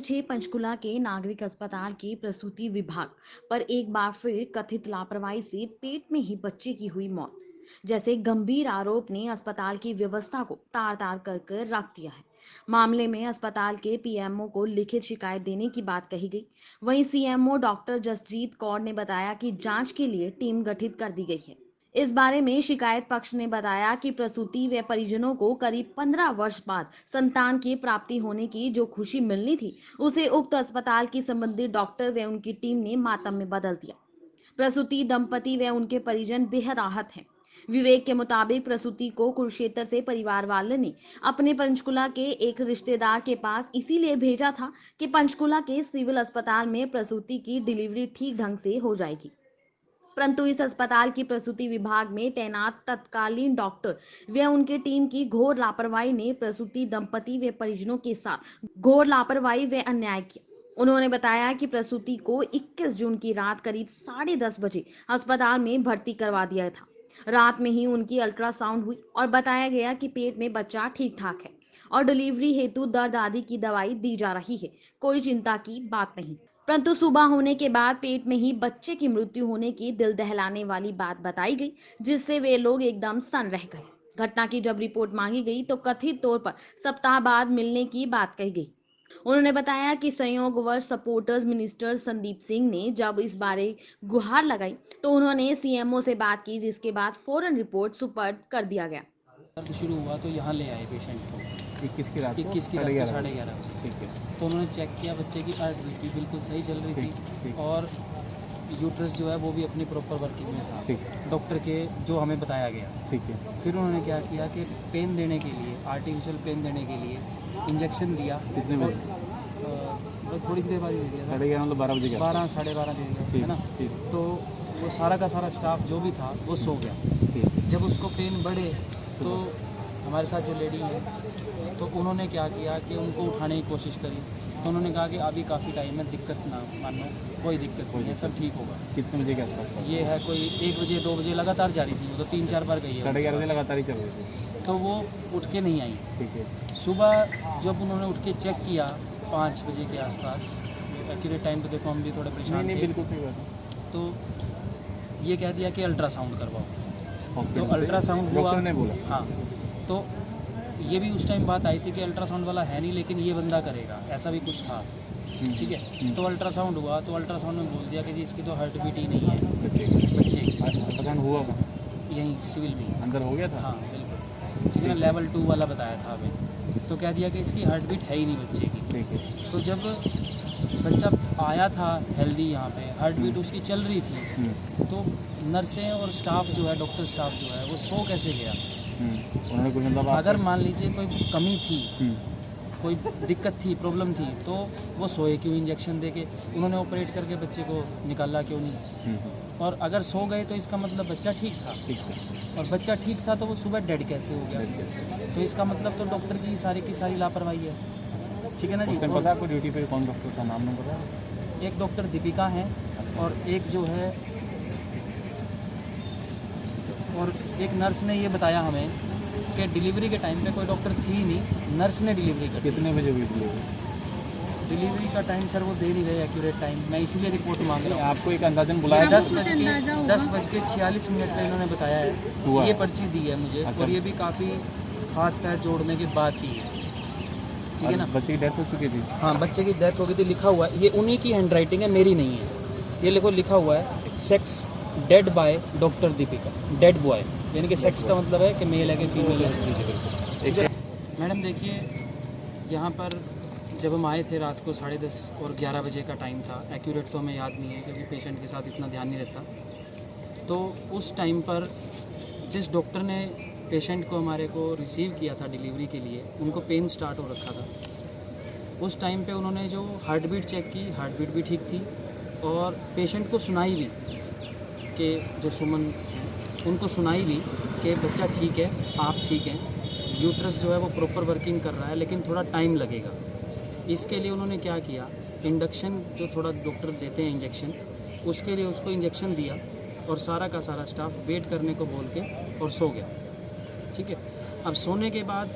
Sector 6 Panchkula के नागरिक अस्पताल के प्रसूति विभाग पर एक बार फिर कथित लापरवाही से पेट में ही बच्चे की हुई मौत जैसे गंभीर आरोप ने अस्पताल की व्यवस्था को तार तार कर रख दिया है। मामले में अस्पताल के पीएमओ को लिखित शिकायत देने की बात कही गई। वहीं सीएमओ डॉक्टर जसजीत कौर ने बताया कि जांच के लिए टीम गठित कर दी गई है। इस बारे में शिकायत पक्ष ने बताया कि प्रसूति व परिजनों को करीब 15 वर्ष बाद संतान की प्राप्ति होने की जो खुशी मिलनी थी, उसे उक्त अस्पताल की संबंधित डॉक्टर व उनकी टीम ने मातम में बदल दिया। प्रसूति दंपति व उनके परिजन बेहद आहत हैं। विवेक के मुताबिक प्रसूति को कुरुक्षेत्र से परिवार वाले ने अपने पंचकुला के एक रिश्तेदार के पास इसीलिए भेजा था कि पंचकुला के सिविल अस्पताल में प्रसूति की डिलीवरी ठीक ढंग से हो जाएगी। परंतु इस अस्पताल की प्रसूति विभाग में तैनात तत्कालीन डॉक्टर व उनके टीम की घोर लापरवाही ने प्रसूति दंपति व परिजनों के साथ घोर लापरवाही व अन्याय किया। उन्होंने बताया कि प्रसूति को 21 जून की रात करीब 10:30 बजे अस्पताल में भर्ती करवा दिया था। रात में ही उनकी अल्ट्रासाउंड हुई और बताया गया कि पेट में बच्चा ठीक ठाक है और डिलीवरी हेतु दर्द आदि की दवाई दी जा रही है, कोई चिंता की बात नहीं। परंतु सुबह होने के बाद पेट में ही बच्चे की मृत्यु होने की दिल दहलाने वाली बात बताई गई, जिससे वे लोग एकदम सन्न रह गए। घटना की जब रिपोर्ट मांगी गई तो कथित तौर पर सप्ताह बाद मिलने की बात कही गई। उन्होंने बताया कि संयोगवश सपोर्टर्स मिनिस्टर संदीप सिंह ने जब इस बारे गुहार लगाई तो उन्होंने सीएमओ से बात की, जिसके बाद फौरन रिपोर्ट सुपर्द कर दिया गया। दर्द शुरू हुआ तो यहाँ ले आए पेशेंट को 21 की रात को 21 की रात को 11:30 बजे। ठीक है। तो उन्होंने चेक किया, बच्चे की हार्ट बीट भी बिल्कुल सही चल रही ठीक। थी और यूट्रस जो है वो भी अपनी प्रॉपर वर्किंग में था। ठीक। डॉक्टर के जो हमें बताया गया। ठीक है। फिर उन्होंने क्या किया कि पेन देने के लिए, आर्टिफिशियल पेन देने के लिए इंजेक्शन दिया। कितने बजे? थोड़ी सी देर बाद ही दे दिया, 11:30 मतलब 12 बजे का? 12 साढ़े 12 दे दिया, है ना। ठीक। तो वो सारा का सारा स्टाफ जो भी था वो सो गया। ठीक। जब उसको पेन बढ़े तो हमारे साथ जो लेडी है तो उन्होंने क्या किया कि उनको उठाने की कोशिश करी। तो उन्होंने कहा कि अभी काफ़ी टाइम है, दिक्कत ना मानो, कोई दिक्कत नहीं है, सब ठीक होगा। कितने बजे के आसपास? ये है कोई 1 बजे 2 बजे लगातार जारी थी, वो तो 3-4 बार गई है। 11:30 बजे लगातार ही चल रही थी। तो वो उठ के नहीं आई। ठीक है। सुबह जब उन्होंने उठ के चेक किया 5 बजे के आसपास, एक्यूरेट टाइम तो देखो हम भी थोड़े परेशान थे। बिल्कुल सही बात है। तो ये कह दिया कि अल्ट्रासाउंड करवाओ। तो अल्ट्रासाउंड हुआ, डॉक्टर ने बोला। हाँ। तो ये भी उस टाइम बात आई थी कि अल्ट्रासाउंड वाला है नहीं, लेकिन ये बंदा करेगा, ऐसा भी कुछ था। ठीक है। तो अल्ट्रासाउंड हुआ तो अल्ट्रासाउंड में बोल दिया कि जी इसकी तो हार्ट बीट ही नहीं है बच्चे की। अल्ट्रासाउंड हुआ कहाँ? यहीं सिविल में अंदर हो गया था? हाँ बिल्कुल, ठीक है। लेवल 2 वाला बताया था हमें। तो कह दिया कि इसकी हार्ट बीट है ही नहीं बच्चे की। ठीक है। तो जब बच्चा आया था हेल्दी यहाँ पे, हार्ट बीट उसकी चल रही थी, तो नर्सें और स्टाफ जो है, डॉक्टर स्टाफ जो है, वो सो कैसे गया? उन्होंने कुछ मतलब अगर मान लीजिए कोई कमी थी, कोई दिक्कत थी, प्रॉब्लम थी, तो वो सोए क्यों? इंजेक्शन दे के उन्होंने ऑपरेट करके बच्चे को निकाला क्यों नहीं? और अगर सो गए तो इसका मतलब बच्चा ठीक था। ठीक है। और बच्चा ठीक था तो वो सुबह डेड कैसे हो गया? तो इसका मतलब तो डॉक्टर की सारी लापरवाही है। ठीक है ना जी। पता आपको ड्यूटी पे कौन डॉक्टर का नाम नहीं पता? एक डॉक्टर दीपिका है और एक जो है, और एक नर्स ने ये बताया हमें कि डिलीवरी के टाइम पे कोई डॉक्टर थी नहीं, नर्स ने डिलीवरी कर। कितने बजे हुई डिलीवरी का टाइम सर वो दे नहीं रहे एक्यूरेट टाइम, मैं इसीलिए रिपोर्ट मांग रहा हूँ। आपको एक अंदाजन बुलाया? 10:46 मिनट पे इन्होंने बताया है। ये पर्ची दी है मुझे। अच्छा। और ये भी काफ़ी हाथ पैर जोड़ने के बाद की है, ठीक है ना। बच्चे की डेथ हो चुकी थी? हाँ, बच्चे की डेथ हो गई थी, लिखा हुआ है, ये उन्हीं की हैंड राइटिंग है, मेरी नहीं है। ये लिखा हुआ है sex dead by doctor Deepika, dead boy, यानी कि सेक्स का मतलब है कि मेल है कि फीमेल है। मैडम देखिए, यहाँ पर जब हम आए थे रात को 10:30 और 11 बजे का टाइम था, एक्यूरेट तो हमें याद नहीं है क्योंकि पेशेंट के साथ इतना ध्यान नहीं रहता। तो उस टाइम पर जिस डॉक्टर ने पेशेंट को हमारे को रिसीव किया था डिलीवरी के लिए, उनको पेन स्टार्ट हो रखा था। उस टाइम पे उन्होंने जो हार्ट बीट चेक की, हार्ट बीट भी ठीक थी और पेशेंट को सुनाई भी कि जो सुमन हैं उनको सुनाई भी कि बच्चा ठीक है, आप ठीक हैं, यूट्रस जो है वो प्रॉपर वर्किंग कर रहा है, लेकिन थोड़ा टाइम लगेगा। इसके लिए उन्होंने क्या किया, इंडक्शन जो थोड़ा डॉक्टर देते हैं इंजेक्शन, उसके लिए उसको इंजेक्शन दिया और सारा का सारा स्टाफ वेट करने को बोल के और सो गया। ठीक है। अब सोने के बाद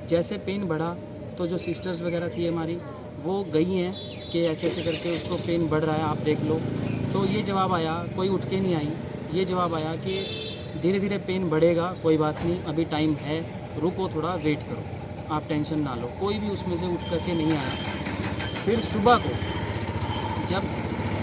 जैसे पेन बढ़ा तो जो सिस्टर्स वगैरह थी हमारी, वो गई हैं कि ऐसे ऐसे करके उसको पेन बढ़ रहा है, आप देख लो। तो ये जवाब आया, कोई उठ के नहीं आई, ये जवाब आया कि धीरे धीरे पेन बढ़ेगा, कोई बात नहीं, अभी टाइम है, रुको थोड़ा, वेट करो, आप टेंशन ना लो। कोई भी उसमें से उठ करके नहीं आया। फिर सुबह को जब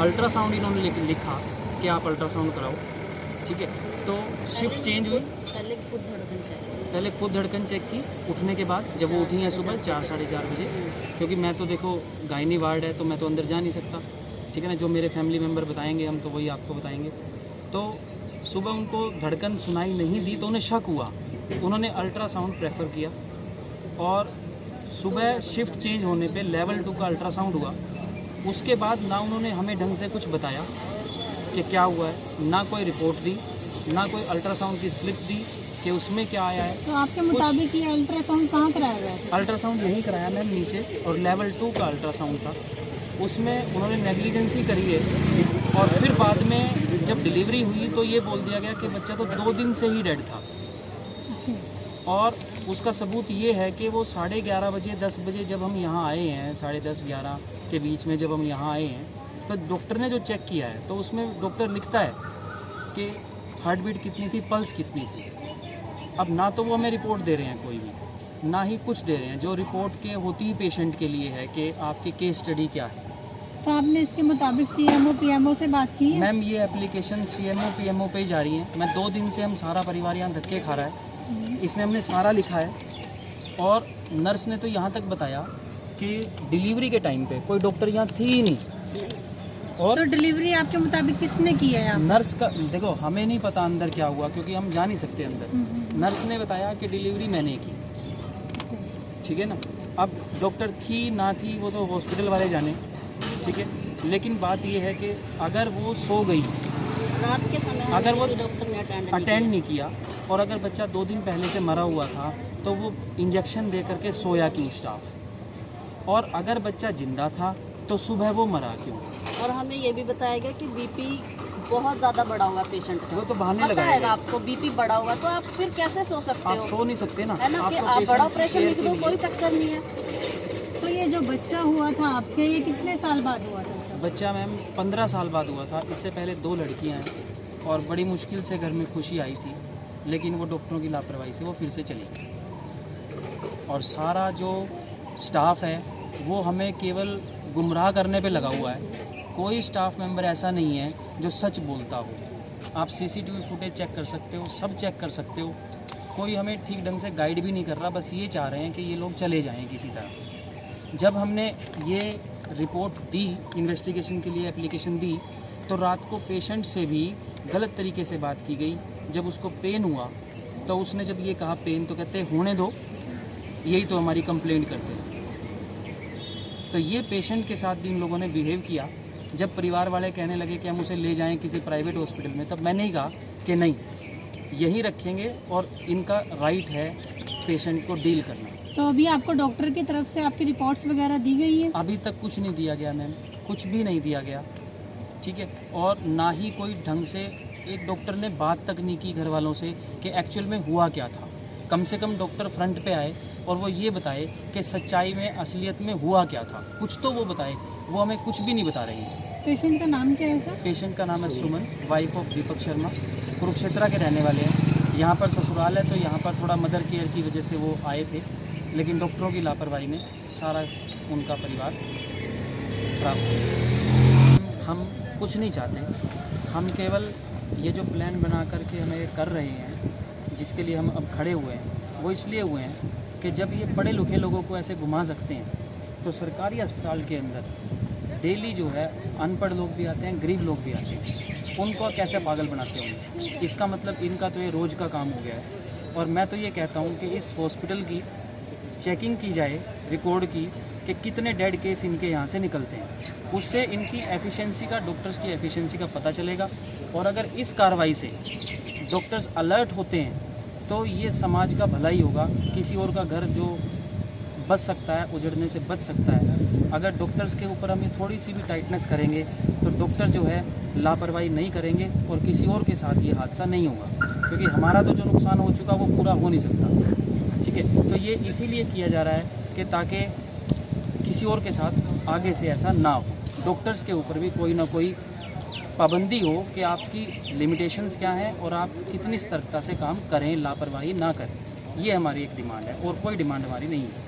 अल्ट्रासाउंड इन्होंने लिखा कि आप अल्ट्रासाउंड कराओ, ठीक है, तो शिफ्ट चेंज हुई। पहले खुद धड़कन चेक की उठने के बाद, जब वो उठी हैं सुबह 4 साढ़े 4 बजे, क्योंकि मैं तो देखो गायनी वार्ड है तो मैं तो अंदर जा नहीं सकता, ठीक है ना, जो मेरे फैमिली मेम्बर बताएंगे हम तो वही आपको बताएंगे। तो सुबह उनको धड़कन सुनाई नहीं दी तो उन्हें शक हुआ, उन्होंने अल्ट्रासाउंड प्रेफर किया और सुबह शिफ्ट चेंज होने पे लेवल 2 का अल्ट्रासाउंड हुआ। उसके बाद ना उन्होंने हमें ढंग से कुछ बताया कि क्या हुआ है, ना कोई रिपोर्ट दी, ना कोई अल्ट्रासाउंड की स्लिप दी कि उसमें क्या आया है। तो आपके मुताबिक ये अल्ट्रासाउंड कहाँ कराया गया था? अल्ट्रासाउंड यहीं कराया मैम नीचे, और लेवल 2 का अल्ट्रासाउंड था, उसमें उन्होंने नेग्लिजेंसी करी है। और फिर बाद में जब डिलीवरी हुई तो ये बोल दिया गया कि बच्चा तो 2 दिन से ही डेड था। और उसका सबूत ये है कि वो 11:30 बजे 10 बजे जब हम यहाँ आए हैं, 10:30-11 के बीच में जब हम यहाँ आए हैं, तो डॉक्टर ने जो चेक किया है तो उसमें डॉक्टर लिखता है कि हार्ट बीट कितनी थी, पल्स कितनी थी। अब ना तो वो हमें रिपोर्ट दे रहे हैं कोई भी, ना ही कुछ दे रहे हैं, जो रिपोर्ट के होती ही पेशेंट के लिए है कि आपकी केस स्टडी क्या है। तो आपने इसके मुताबिक सीएमओ पीएमओ से बात की है? मैम ये एप्लीकेशन सीएमओ पीएमओ पे ही जा रही है। मैं 2 दिन से हम सारा परिवार यहाँ धक्के खा रहा है, इसमें हमने सारा लिखा है। और नर्स ने तो यहाँ तक बताया कि डिलीवरी के टाइम पे कोई डॉक्टर यहाँ थी ही नहीं। और तो डिलीवरी आपके मुताबिक किसने की है यहाँ? नर्स का देखो, हमें नहीं पता अंदर क्या हुआ क्योंकि हम जा नहीं सकते अंदर। नर्स ने बताया कि डिलीवरी मैंने की, ठीक है ना। अब डॉक्टर थी ना थी वो तो हॉस्पिटल वाले जाने, ठीक है। लेकिन बात ये है कि अगर वो सो गई रात के समय, अगर वो डॉक्टर ने अटेंड नहीं किया, और अगर बच्चा 2 दिन पहले से मरा हुआ था तो वो इंजेक्शन दे करके सोया क्यों स्टाफ? और अगर बच्चा जिंदा था तो सुबह वो मरा क्यों? और हमें ये भी बताया गया कि बीपी बहुत ज़्यादा बढ़ा हुआ पेशेंट का। वो तो बहाने पता लगाएगा। है आपको बीपी बढ़ा हुआ तो आप फिर कैसे सो सकते आप हो? सो नहीं सकते ना, है ना, कि तो आप patient बड़ा की ऑपरेशन care लिख के लो, लिए। कोई चक्कर नहीं है। तो ये जो बच्चा हुआ था आपके, ये कितने साल बाद हुआ था? बच्चा मैम 15 साल बाद हुआ था। इससे पहले 2 लड़कियां हैं और बड़ी मुश्किल से घर में खुशी आई थी, लेकिन वो डॉक्टरों की लापरवाही से वो फिर से चली गई। और सारा जो स्टाफ है वो हमें केवल गुमराह करने पे लगा हुआ है। कोई स्टाफ मेंबर ऐसा नहीं है जो सच बोलता हो। आप सीसीटीवी फुटेज चेक कर सकते हो, सब चेक कर सकते हो। कोई हमें ठीक ढंग से गाइड भी नहीं कर रहा, बस ये चाह रहे हैं कि ये लोग चले जाएं किसी तरह। जब हमने ये रिपोर्ट दी, इन्वेस्टिगेशन के लिए एप्लीकेशन दी, तो रात को पेशेंट से भी गलत तरीके से बात की गई। जब उसको पेन हुआ तो उसने जब ये कहा पेन, तो कहते होने दो, यही तो हमारी कंप्लेंट करते हैं। तो ये पेशेंट के साथ भी इन लोगों ने बिहेव किया। जब परिवार वाले कहने लगे कि हम उसे ले जाएं किसी प्राइवेट हॉस्पिटल में, तब मैंने ही कहा कि नहीं, यहीं रखेंगे और इनका राइट है पेशेंट को डील करना। तो अभी आपको डॉक्टर की तरफ से आपकी रिपोर्ट्स वगैरह दी गई है? अभी तक कुछ नहीं दिया गया मैम, कुछ भी नहीं दिया गया, ठीक है। और ना ही कोई ढंग से एक डॉक्टर ने बात तक नहीं की घर वालों से कि एक्चुअल में हुआ क्या था। कम से कम डॉक्टर फ्रंट पे आए और वो ये बताए कि सच्चाई में, असलियत में हुआ क्या था, कुछ तो वो बताए। वो हमें कुछ भी नहीं बता रही है। पेशेंट का नाम क्या है सर? पेशेंट का नाम है सुमन, वाइफ ऑफ दीपक शर्मा, कुरुक्षेत्रा के रहने वाले हैं। यहाँ पर ससुराल है तो यहाँ पर थोड़ा मदर केयर की वजह से वो आए थे, लेकिन डॉक्टरों की लापरवाही ने सारा उनका परिवार खराब हो गया। हम कुछ नहीं चाहते, हम केवल ये जो प्लान बना करके हमें कर रहे हैं, जिसके लिए हम अब खड़े हुए हैं, वो इसलिए हुए हैं कि जब ये पढ़े लिखे लोगों को ऐसे घुमा सकते हैं, तो सरकारी अस्पताल के अंदर डेली जो है अनपढ़ लोग भी आते हैं, गरीब लोग भी आते हैं, उनको कैसे पागल बनाते होंगे। इसका मतलब इनका तो ये रोज़ का काम हो गया है। और मैं तो ये कहता हूँ कि इस हॉस्पिटल की चेकिंग की जाए, रिकॉर्ड की, कि कितने डेड केस इनके यहाँ से निकलते हैं। उससे इनकी एफिशिएंसी का, डॉक्टर्स की एफिशिएंसी का पता चलेगा। और अगर इस कार्रवाई से डॉक्टर्स अलर्ट होते हैं तो ये समाज का भला ही होगा। किसी और का घर जो बच सकता है, उजड़ने से बच सकता है। अगर डॉक्टर्स के ऊपर हम थोड़ी सी भी टाइटनेस करेंगे तो डॉक्टर जो है लापरवाही नहीं करेंगे और किसी और के साथ ये हादसा नहीं होगा, क्योंकि हमारा तो जो नुकसान हो चुका वो पूरा हो नहीं सकता, ठीक है। तो ये इसीलिए किया जा रहा है कि ताकि किसी और के साथ आगे से ऐसा ना हो। डॉक्टर्स के ऊपर भी कोई ना कोई पाबंदी हो कि आपकी लिमिटेशंस क्या हैं और आप कितनी सतर्कता से काम करें, लापरवाही ना करें। ये हमारी एक डिमांड है और कोई डिमांड हमारी नहीं है।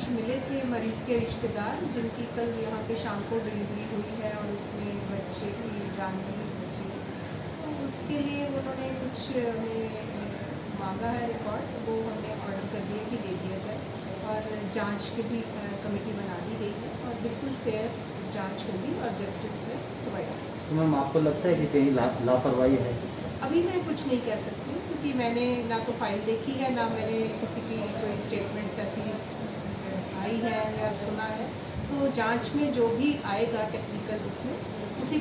मिले थे मरीज़ के रिश्तेदार जिनकी कल यहाँ पे शाम को डिलीवरी हुई है और उसमें बच्चे की जान भी बची है, तो उसके लिए उन्होंने कुछ हमें मांगा है रिकॉर्ड, वो हमने ऑर्डर कर दिया कि दे दिया जाए और जांच की भी कमेटी बना दी गई है और बिल्कुल फेयर जांच होगी और जस्टिस में प्रोवाइड होगी। तो मैम आपको लगता है कि कहीं लापरवाही है? अभी मैं कुछ नहीं कह सकती हूँ क्योंकि मैंने ना तो फाइल देखी है, ना मैंने किसी की कोई स्टेटमेंट्स ऐसी आई है या सुना है। तो जांच में जो भी आएगा टेक्निकल उसमें उसी